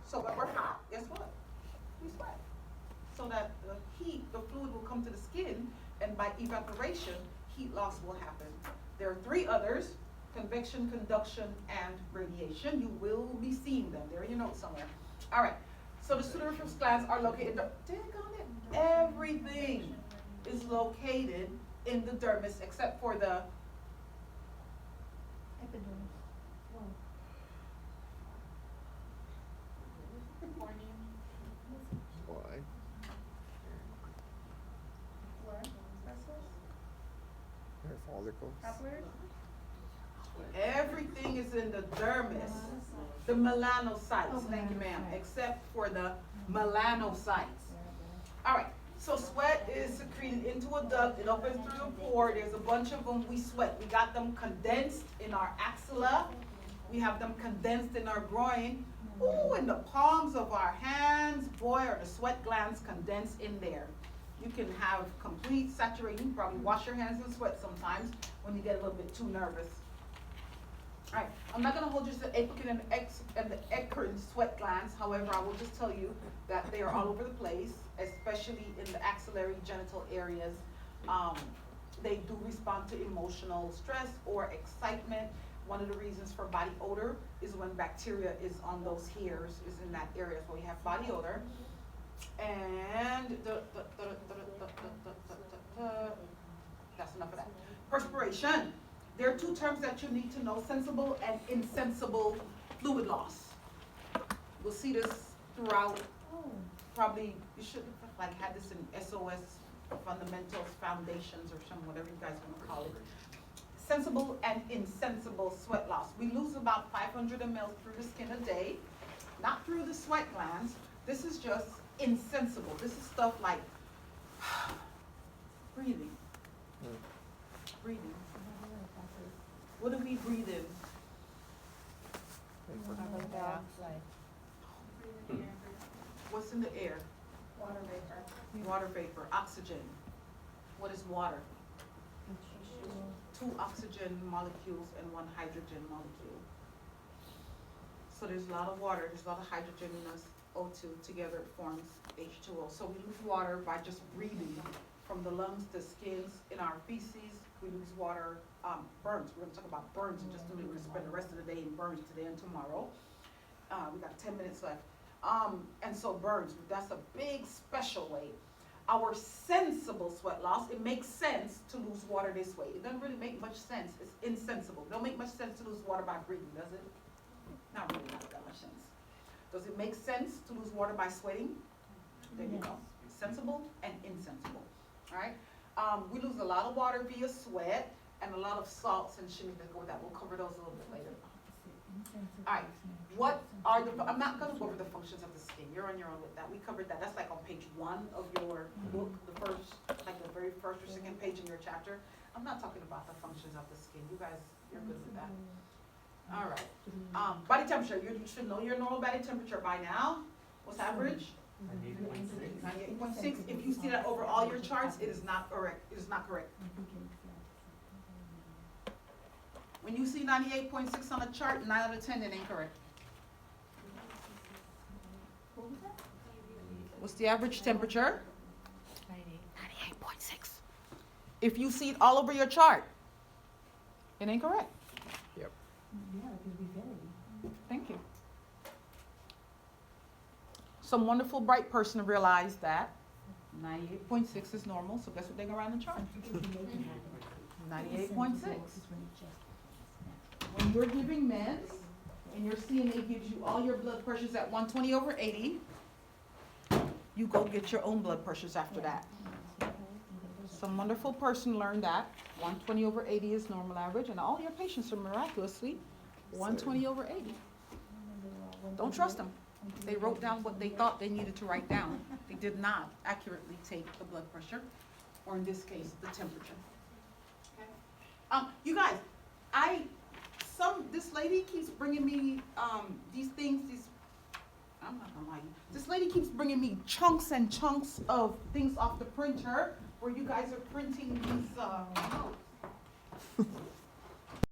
So when we're hot, guess what? We sweat. So that the heat, the fluid will come to the skin, and by evaporation, heat loss will happen. There are three others: convection, conduction, and radiation. You will be seeing them. They're in your notes somewhere. All right. So the sudoriferous glands are located. Everything is located in the dermis except for the Epidermis. Wow. Why? What? Vessels? Hair follicles. Capillaries? everything is in the dermis, the melanocytes. Thank you, ma'am. Except for the melanocytes. All right. So sweat is secreted into a duct. It opens through a pore. There's a bunch of them we sweat. We got them condensed in our axilla. We have them condensed in our groin. Ooh, in the palms of our hands, boy, are the sweat glands condensed in there. You can have complete saturation. You probably wash your hands in sweat sometimes when you get a little bit too nervous. All right, I'm not going to hold you to the apical and the eccrine sweat glands. However, I will just tell you that they are all over the place, especially in the axillary genital areas. They do respond to emotional stress or excitement. One of the reasons for body odor is when bacteria is on those hairs, is in that area. So we have body odor. And that's enough of that. Perspiration. There are two terms that you need to know: sensible and insensible fluid loss. We'll see this throughout. Probably you should have like had this in SOS fundamentals, foundations, or some whatever you guys want to call it. Sensible and insensible sweat loss. We lose about 500 ml through the skin a day, not through the sweat glands. This is just insensible. This is stuff like breathing. Breathing. What do we breathe in? Carbon dioxide. What's in the air? Water vapor. Water vapor, oxygen. What is water? Two oxygen molecules and one hydrogen molecule. So there's a lot of water, there's a lot of hydrogen in us, O2, together it forms H2O. So we lose water by just breathing from the lungs to skins. In our feces, we lose water. Burns, we're gonna talk about burns in just a minute. We're gonna spend the rest of the day in burns today and tomorrow. We got 10 minutes left. And so burns, that's a big special way. Our sensible sweat loss, it makes sense to lose water this way. It doesn't really make much sense. It's insensible. It don't make much sense to lose water by breathing, does it? Not really, not that much sense. Does it make sense to lose water by sweating? There you go. Sensible and insensible. All right. We lose a lot of water via sweat and a lot of salts and chemicals that go with that. We'll cover those a little bit later. All right. What are the? I'm not going to go over the functions of the skin. You're on your own with that. We covered that. That's like on page 1 of your book, the first, like the very first or second page in your chapter. I'm not talking about the functions of the skin. You guys, you're good with that. All right. Body temperature. You should know your normal body temperature by now. What's average? 98.6. If you see that over all your charts, it is not correct. It is not correct. When you see 98.6 on a chart, 9 out of 10, it ain't correct. What's the average temperature? 98.6. If you see it all over your chart, it ain't correct. Yep. Thank you. Some wonderful bright person realized that 98.6 is normal, so guess what they're going to write on the chart? 98.6. When you're giving meds and your CNA gives you all your blood pressures at 120/80, you go get your own blood pressures after that. Some wonderful person learned that 120/80 is normal average, and all your patients are miraculously 120/80. Don't trust them. They wrote down what they thought they needed to write down. They did not accurately take the blood pressure, or in this case, the temperature. Okay. You guys, this lady keeps bringing me these things. I'm not gonna lie to you. This lady keeps bringing me chunks and chunks of things off the printer where you guys are printing these notes.